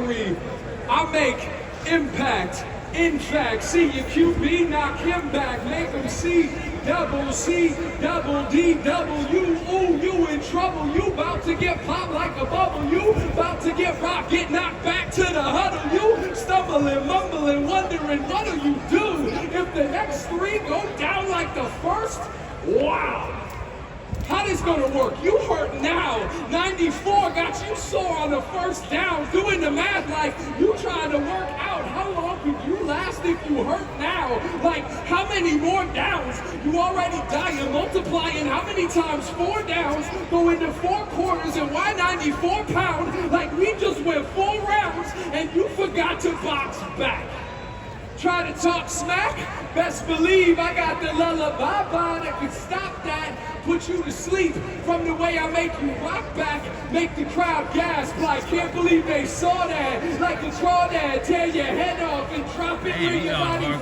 history. I make impact. In fact, see your QB, knock him back. Make him C double D W. Ooh, you in trouble. You about to get popped like a bubble. You about to get rocked, get knocked back to the huddle. You stumbling, mumbling, wondering what'll you do if the next three go down like the first? Wow. How this gonna work? You hurt now. 94 got you sore on the first down. Doing the math like you trying to work out. How long could you last if you hurt now? Like how many more downs? You already dying, multiplying how many times 4 downs go into 4 quarters and why 94 pounds? Like we just went 4 rounds and you forgot to box back. Try to talk smack? Best believe I got the lullaby that could stop that. Put you to sleep from the way I make you rock back. Make the crowd gasp like can't believe they saw that. Like a crawdad, tear your head off and drop it where your body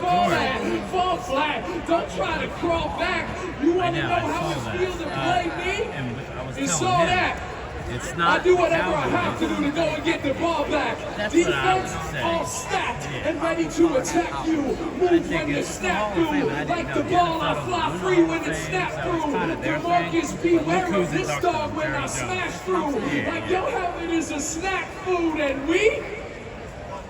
fall flat. Don't try to crawl back. You want to know how it feels to play me? It's all that. It's not I do whatever I have to do to go and get the ball back. Defense all stacked and ready to attack you. Move when the snap through. Like the ball, I fly free when it snap through. Demarcus, beware of this dog when I smash through. Like your helmet is a snack food and we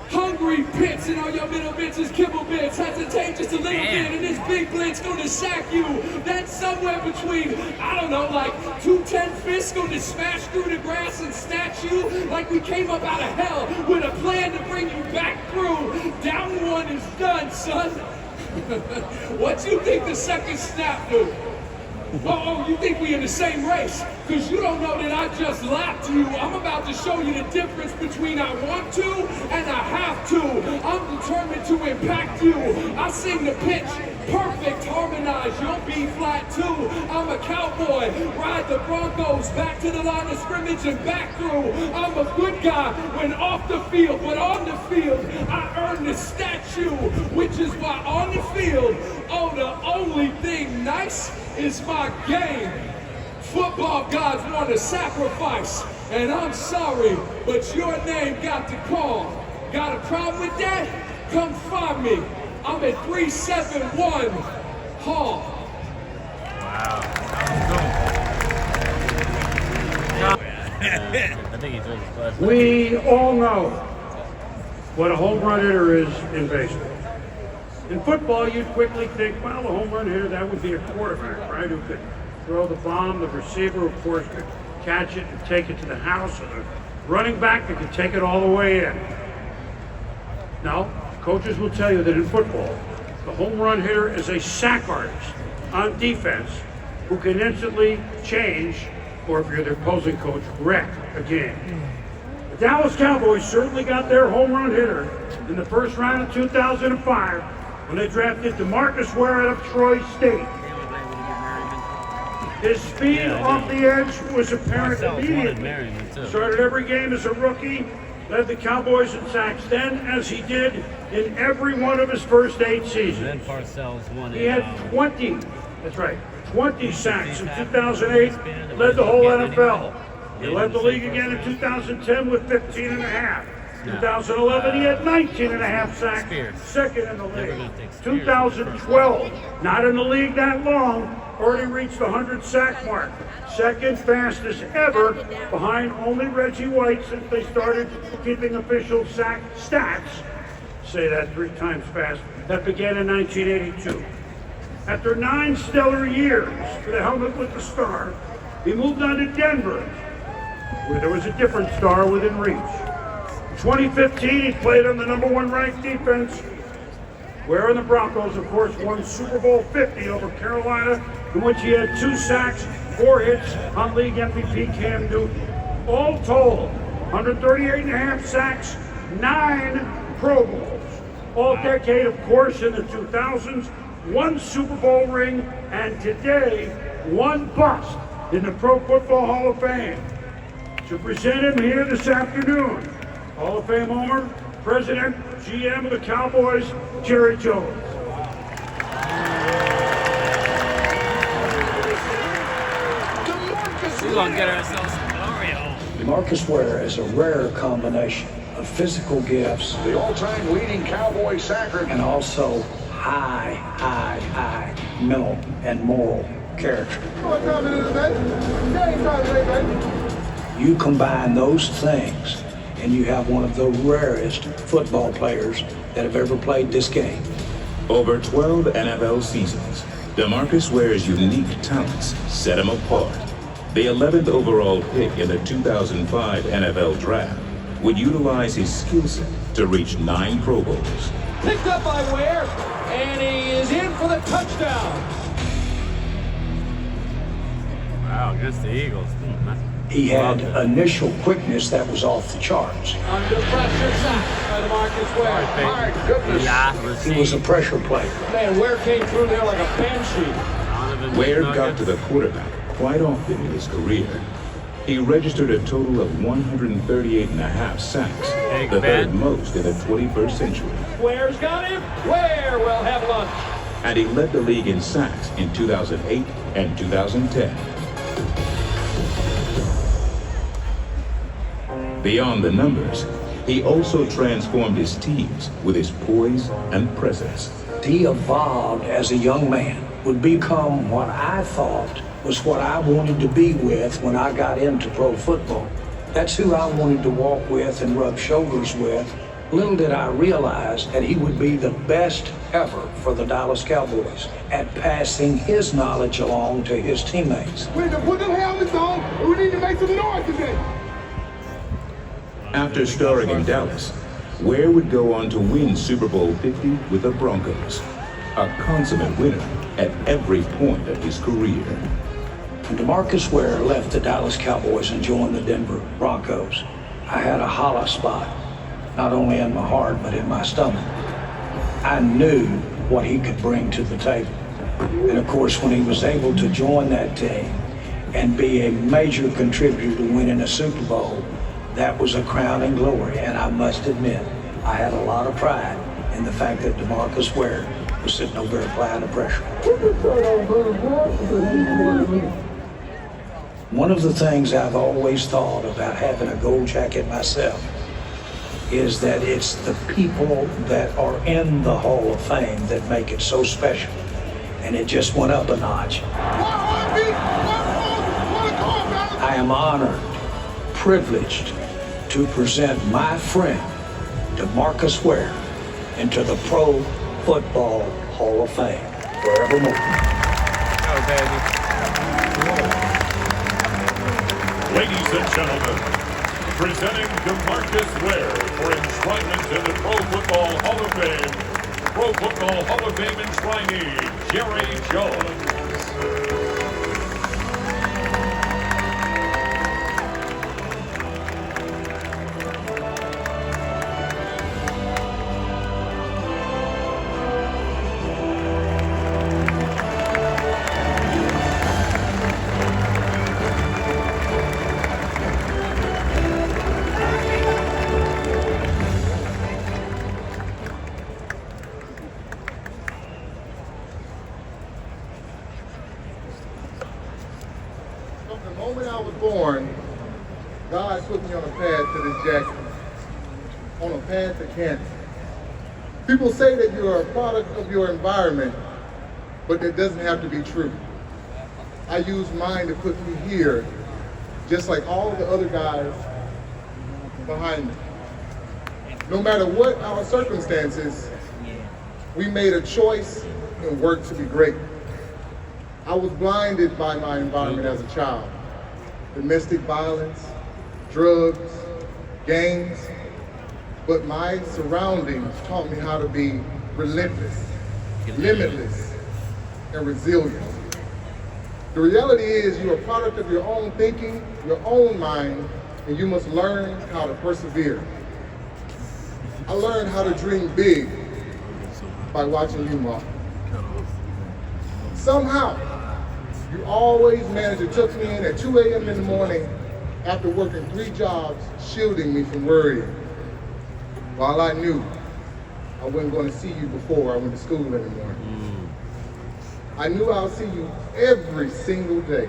hungry pits and all your middle bitches kibble bits. Hesitate just a little bit and this big blitz gonna sack you. That's somewhere between, I don't know, like 210 fists gonna smash through the grass and snatch you. Like we came up out of hell with a plan to bring you back through. Down one is done, son. What you think the second snap do? Oh, you think we in the same race? Because you don't know that I just lapped you. I'm about to show you the difference between I want to and I have to. I'm determined to impact you. I sing the pitch, perfect, harmonized. You'll be flat too. I'm a cowboy, ride the Broncos back to the line of scrimmage and back through. I'm a good guy when off the field, but on the field, I earn the statue, which is why on the field, oh, the only thing nice is my game. Football gods want to sacrifice, and I'm sorry, but your name got the call. Got a problem with that? Come find me. I'm at 371 Hall. Wow. I think he took his class. We all know what a home run hitter is in baseball. In football, you'd quickly think, well, a home run hitter, that would be a quarterback, right? Who could throw the bomb, the receiver, of course, could catch it and take it to the house, or the running back that could take it all the way in. Now, coaches will tell you that in football, the home run hitter is a sack artist on defense who can instantly change, or if you're the opposing coach, wreck a game. The Dallas Cowboys certainly got their home run hitter in the first round of 2005 when they drafted Demarcus Ware out of Troy State. His speed off the edge was apparent immediately. Started every game as a rookie, led the Cowboys in sacks then, as he did in every one of his first 8 seasons. He had 20, that's right, 20 sacks in 2008, led the whole NFL. He led the league again in 2010 with 15 and a half. 2011, he had 19 and a half sacks, second in the league. 2012, not in the league that long, already reached the 100 sack mark. Second fastest ever, behind only Reggie White since they started keeping official sack stats. Say that 3 times fast. That began in 1982. After 9 stellar years for the helmet with the star, he moved on to Denver, where there was a different star within reach. In 2015, he played on the #1 ranked defense, where the Broncos, of course, won Super Bowl 50 over Carolina, in which he had 2 sacks, 4 hits on league MVP Cam Newton. All told, 138 and a half sacks, 9 Pro Bowls. All decade, of course, in the 2000s, 1 Super Bowl ring, and today, 1 bust in the Pro Football Hall of Fame. To present him here this afternoon, Hall of Fame homer, President, GM of the Cowboys, Jerry Jones. We're gonna get ourselves some Oreo. Demarcus Ware is a rare combination of physical gifts, The all-time leading Cowboy sacker. and also high mental and moral character. What time it is, baby? Game time today, baby. You combine those things, and you have one of the rarest football players that have ever played this game. Over 12 NFL seasons, Demarcus Ware's unique talents set him apart. The 11th overall pick in the 2005 NFL Draft would utilize his skill set to reach 9 Pro Bowls. Picked up by Ware, and he is in for the touchdown. Wow, against the Eagles. He had initial quickness that was off the charts. Under pressure, sacked by Demarcus Ware. My goodness. He was a pressure player. Man, Ware came through there like a banshee. Ware got to the quarterback quite often in his career. He registered a total of 138.5 sacks, the third most in the 21st century. Ware's got him. Ware will have lunch. And he led the league in sacks in 2008 and 2010. Beyond the numbers, he also transformed his teams with his poise and presence. He evolved as a young man, would become what I thought was what I wanted to be with when I got into pro football. That's who I wanted to walk with and rub shoulders with. Little did I realize that he would be the best ever for the Dallas Cowboys at passing his knowledge along to his teammates. We need to put them helmets on, and we need to make some noise today. After starring in Dallas, Ware would go on to win Super Bowl 50 with the Broncos, a consummate winner at every point of his career. When Demarcus Ware left the Dallas Cowboys and joined the Denver Broncos, I had a hollow spot, not only in my heart, but in my stomach. I knew what he could bring to the table. And of course, when he was able to join that team and be a major contributor to winning a Super Bowl, that was a crowning glory. And I must admit, I had a lot of pride in the fact that Demarcus Ware was sitting over there applying the pressure. One of the things I've always thought about having a gold jacket myself is that it's the people that are in the Hall of Fame that make it so special. And it just went up a notch. I am honored, privileged to present my friend, Demarcus Ware, into the Pro Football Hall of Fame forevermore. Go, baby. Ladies and gentlemen, presenting Demarcus Ware for enshrinement in the Pro Football Hall of Fame, Pro Football Hall of Fame enshrinee, Jerry Jones. From the moment I was born, God put me on a path to this jacket, on a path to cancer. People say that you are a product of your environment, but that doesn't have to be true. I used mine to put me here, just like all the other guys behind me. No matter what our circumstances, we made a choice and worked to be great. I was blinded by my environment as a child. Domestic violence, drugs, gangs, but my surroundings taught me how to be relentless, limitless, and resilient. The reality is you're a product of your own thinking, your own mind, and you must learn how to persevere. I learned how to dream big by watching you, Mark. Somehow, you always managed to tuck me in at 2 a.m. in the morning after working 3 jobs, shielding me from worrying. While I knew I wasn't going to see you before I went to school in the morning. I knew I'll see you every single day,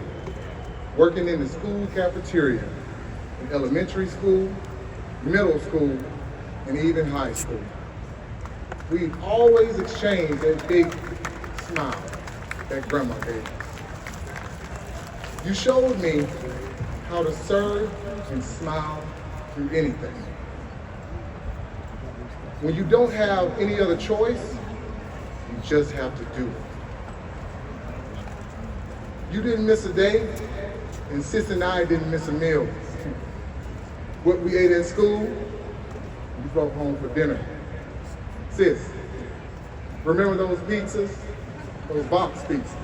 working in the school cafeteria, in elementary school, middle school, and even high school. We always exchanged that big smile that grandma gave us. You showed me how to serve and smile through anything. When you don't have any other choice, you just have to do it. You didn't miss a day, and Sis and I didn't miss a meal. What we ate at school, we brought home for dinner. Sis, remember those pizzas? Those box pizzas?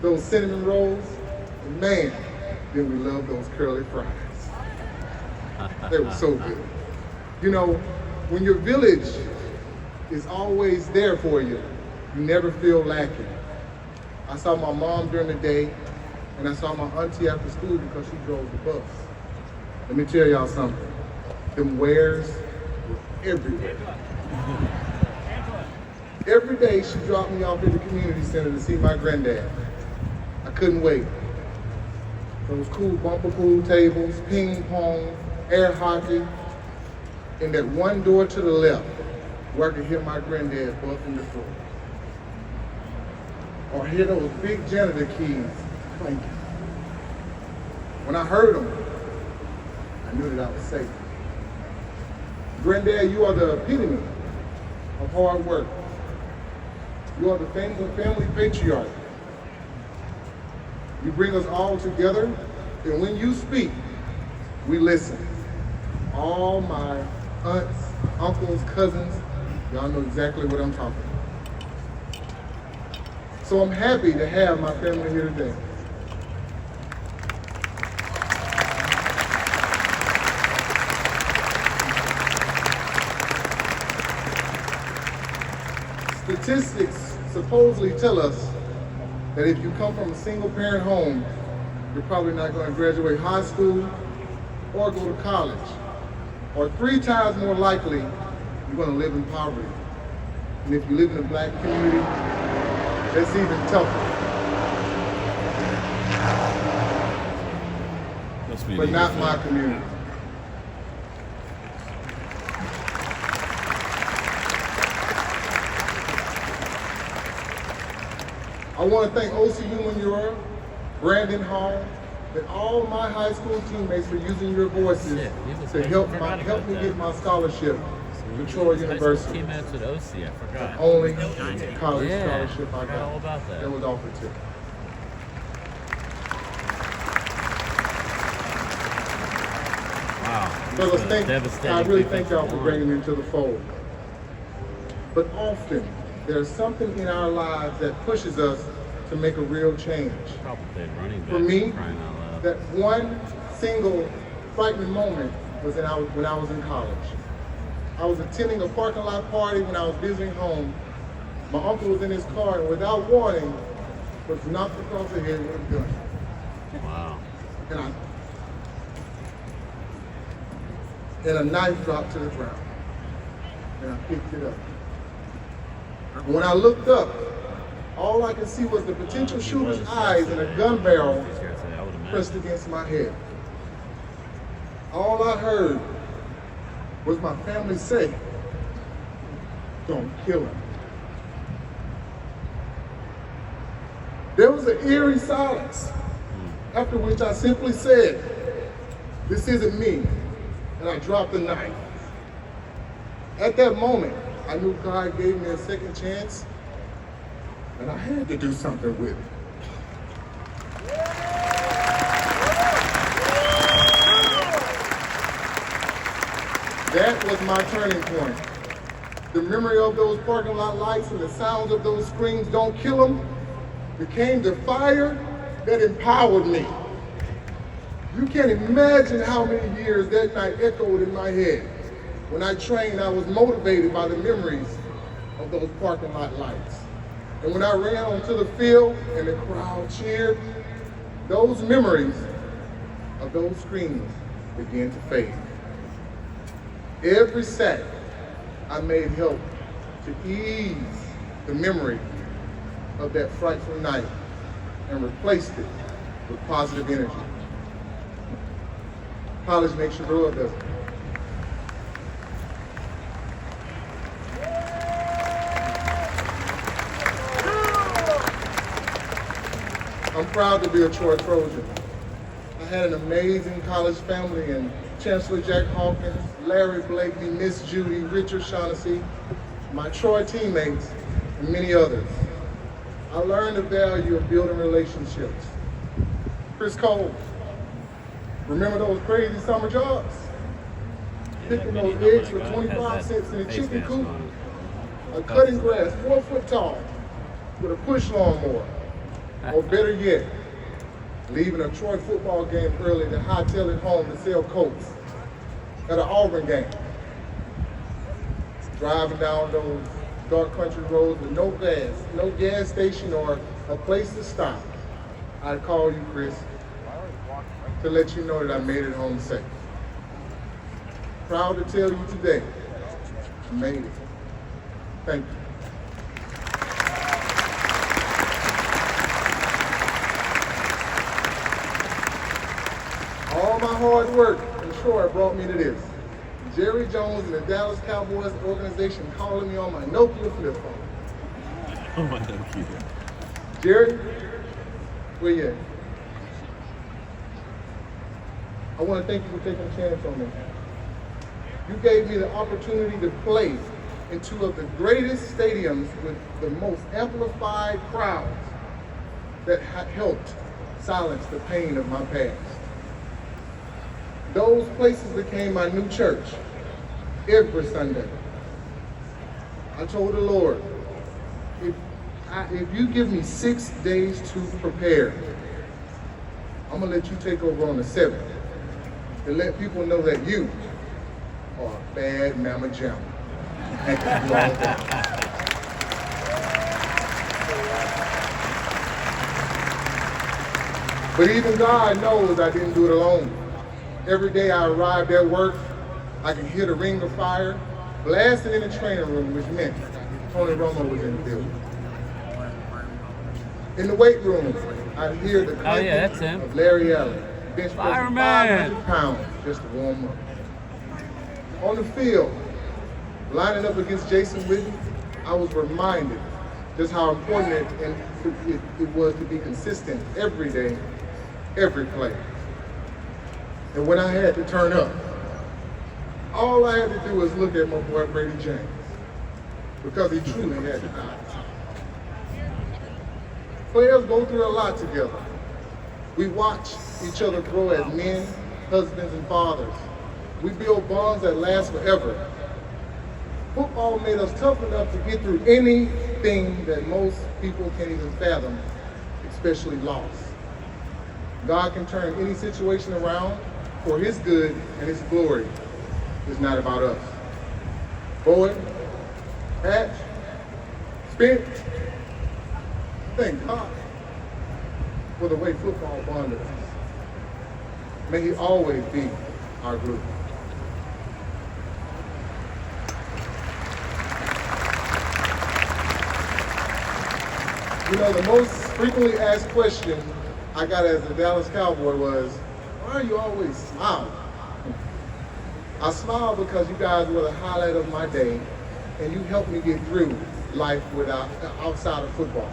Those cinnamon rolls? And man, then we loved those curly fries. They were so good. You know, when your village is always there for you, you never feel lacking. I saw my mom during the day, and I saw my auntie after school because she drove the bus. Let me tell y'all something. Them Wares were everywhere. Every day she dropped me off at the community center to see my granddad. I couldn't wait. Those cool bumper pool tables, ping pong, air hockey, and that one door to the left where I could hear my granddad buffing the floor. Or hear those big janitor keys clanking. When I heard them, I knew that I was safe. Granddad, you are the epitome of hard work. You are the family patriarch. You bring us all together, and when you speak, we listen. All my aunts, uncles, cousins, y'all know exactly what I'm talking about. So I'm happy to have my family here today. Statistics supposedly tell us that if you come from a single parent home, you're probably not going to graduate high school or go to college. Or 3 times more likely, you're going to live in poverty. And if you live in a black community, that's even tougher. But not my community. I want to thank OCU Manure, Brandon Hall, and all my high school teammates for using your voices to help me get my scholarship to Troy University. Teammates with OC, I forgot. The only college scholarship I got. All about that. That was offered to. Wow. Fellas, I really thank y'all for bringing me into the fold. But often, there's something in our lives that pushes us to make a real change. For me, that one single frightening moment was when I was in college. I was attending a parking lot party when I was visiting home. My uncle was in his car, and without warning, was knocked across the head with a gun. Wow. And a knife dropped to the ground. And I picked it up. And when I looked up, all I could see was the potential shooter's eyes and a gun barrel pressed against my head. All I heard was my family say, "Don't kill him." There was an eerie silence, after which I simply said, "This isn't me," and I dropped the knife. At that moment, I knew God gave me a second chance, and I had to do something with it. That was my turning point. The memory of those parking lot lights and the sounds of those screams, "Don't kill them," became the fire that empowered me. You can't imagine how many years that night echoed in my head. When I trained, I was motivated by the memories of those parking lot lights. And when I ran onto the field and the crowd cheered, those memories of those screams began to fade. Every sack I made helped to ease the memory of that frightful night and replaced it with positive energy. College makes you grow up, doesn't it? I'm proud to be a Troy Trojan. I had an amazing college family in Chancellor Jack Hawkins, Larry Blakely, Miss Judy, Richard Shaughnessy, my Troy teammates, and many others. I learned the value of building relationships. Chris Cole, remember those crazy summer jobs? Picking those eggs for 25 cents in a chicken coop, or cutting grass 4 foot tall with a push lawnmower, or better yet, leaving a Troy football game early to hightail it home to sell coats at an Auburn game. Driving down those dark country roads with no gas station or a place to stop. I'd call you, Chris, to let you know that I made it home safe. Proud to tell you today, I made it. Thank you. All my hard work in Troy brought me to this. Jerry Jones and the Dallas Cowboys organization calling me on my Nokia flip phone. Oh, my Nokia. Jerry, where you at? I want to thank you for taking a chance on me. You gave me the opportunity to play in two of the greatest stadiums with the most amplified crowds that helped silence the pain of my past. Those places became my new church every Sunday. I told the Lord, if you give me 6 days to prepare, I'm gonna let you take over on the 7th to let people know that you are a bad mama jamma. But even God knows I didn't do it alone. Every day I arrived at work, I could hear the ring of fire blasting in the training room, which meant Tony Romo was in the building. In the weight room, I'd hear the clanking of Larry Allen, bench pressing 500 pounds just to warm up. On the field, lining up against Jason Witten, I was reminded just how important it was to be consistent every day, every play. And when I had to turn up, all I had to do was look at my boy Brady James, because he truly had the eyes. Players go through a lot together. We watch each other grow as men, husbands, and fathers. We build bonds that last forever. Football made us tough enough to get through anything that most people can't even fathom, especially loss. God can turn any situation around for his good and his glory. It's not about us. Boyd, Patch, Spence, thank God for the way football bonded us. May he always be our group. You know, the most frequently asked question I got as a Dallas Cowboy was, why are you always smiling? I smile because you guys were the highlight of my day, and you helped me get through life outside of football.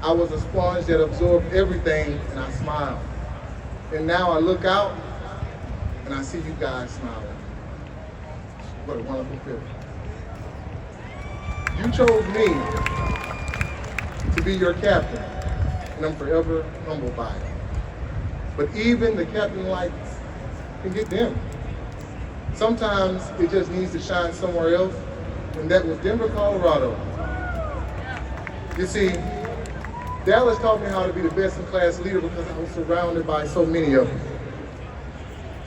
I was a sponge that absorbed everything, and I smiled. And now I look out, and I see you guys smiling. What a wonderful feeling. You chose me to be your captain, and I'm forever humbled by it. But even the captain lights can get dim. Sometimes it just needs to shine somewhere else, and that was Denver, Colorado. You see, Dallas taught me how to be the best in class leader because I was surrounded by so many of them.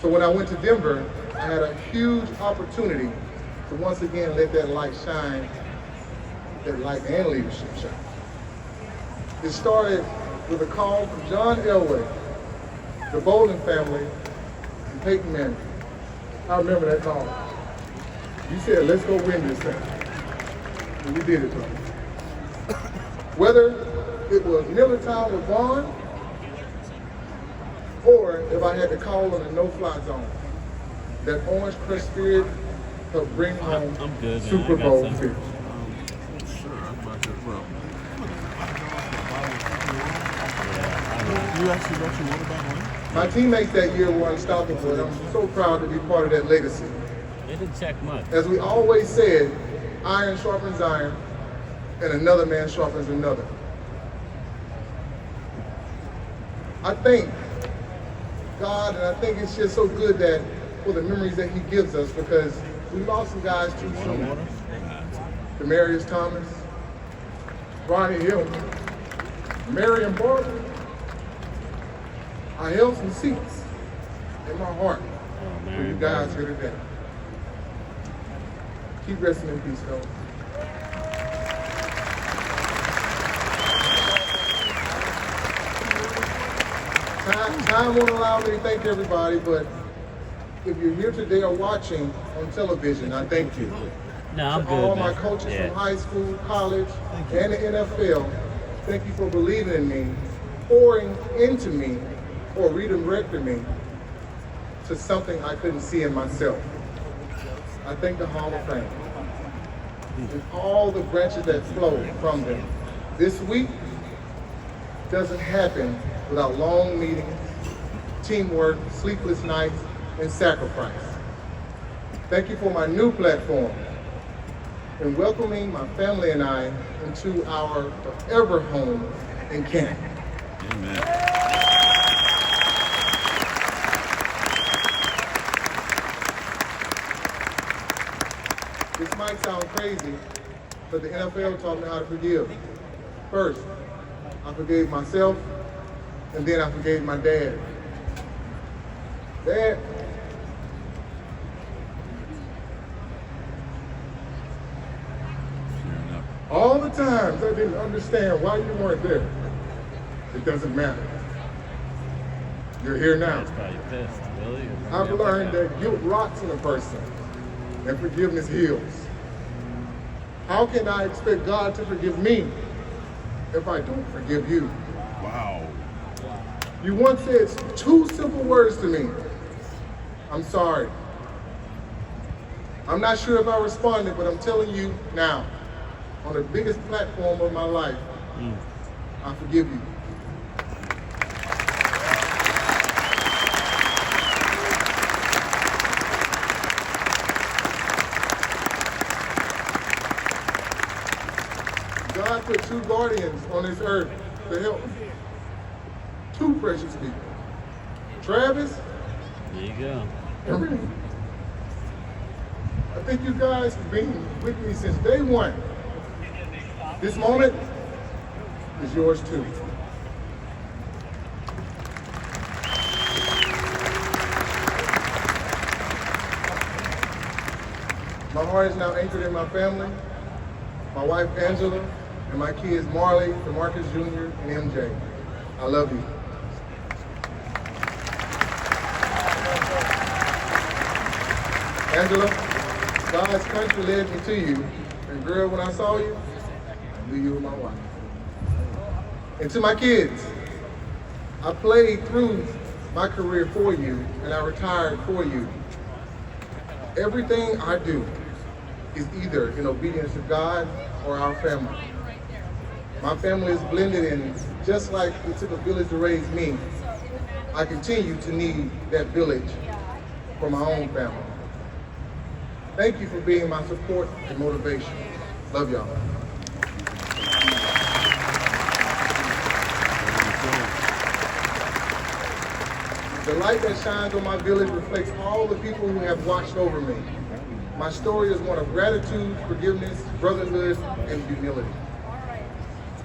So when I went to Denver, I had a huge opportunity to once again let that light shine, that light and leadership shine. It started with a call from John Elway, the Bolden family, and Peyton Manning. I remember that call. You said, let's go win this thing. And we did it, brother. Whether it was Millertown with Vaughn, or if I had to call on a no-fly zone, that Orange Crush spirit helped bring home Super Bowl 50. You actually wrote your autobiography? My teammates that year were unstoppable, and I'm so proud to be part of that legacy. They didn't check much. As we always said, iron sharpens iron, and another man sharpens another. I thank God, and I think it's just so good that for the memories that he gives us, because we lost some guys too soon. Demarcus Thomas, Ronnie Hill, Marion Barber. I held some seats in my heart for you guys here today. Keep resting in peace, fellas. Time won't allow me to thank everybody, but if you're here today or watching on television, I thank you. No, I'm to good, all man. my coaches Yeah. from high school, college, and the NFL, thank you for believing in me, pouring into me, or redirecting me to something I couldn't see in myself. I thank the Hall of Fame and all the branches that flow from them. This week doesn't happen without long meetings, teamwork, sleepless nights, and sacrifice. Thank you for my new platform and welcoming my family and I into our forever home in Canton. Amen. This might sound crazy, but the NFL taught me how to forgive. First, I forgave myself, and then I forgave my dad. Dad, all the times I didn't understand why you weren't there. It doesn't matter. You're here now. That's probably pissed, really. I've learned that guilt rots in a person and forgiveness heals. How can I expect God to forgive me if I don't forgive you? Wow. You once said two simple words to me. I'm sorry. I'm not sure if I responded, but I'm telling you now, on the biggest platform of my life, I forgive you. God put two guardians on this earth to help me. Two precious people. Travis There you go. and Renee. I thank you guys for being with me since day one. This moment is yours too. My heart is now anchored in my family, my wife Angela, and my kids Marley, Demarcus Jr., and MJ. I love you. Angela, God's country led me to you, and girl, when I saw you, I knew you were my wife. And to my kids, I played through my career for you, and I retired for you. Everything I do is either in obedience to God or our family. My family is blended in, just like it took a village to raise me. I continue to need that village for my own family. Thank you for being my support and motivation. Love y'all. The light that shines on my village reflects all the people who have watched over me. My story is one of gratitude, forgiveness, brotherhood, and humility.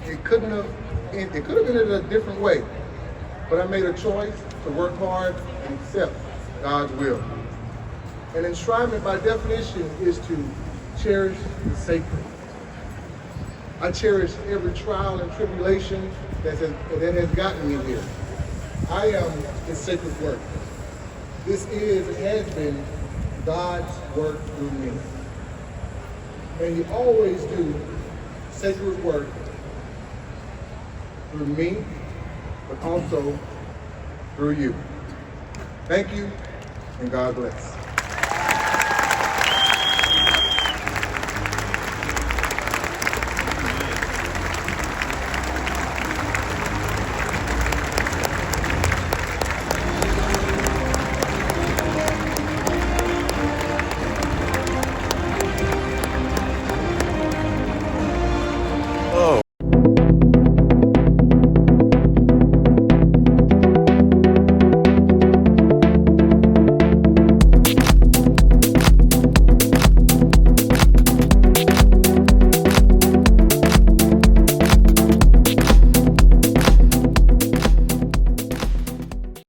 It could have been in a different way, but I made a choice to work hard and accept God's will. And enshrinement by definition is to cherish the sacred. I cherish every trial and tribulation that has gotten me here. I am His sacred work. This is and has been God's work through me. And He always do sacred work through me, but also through you. Thank you, and God bless.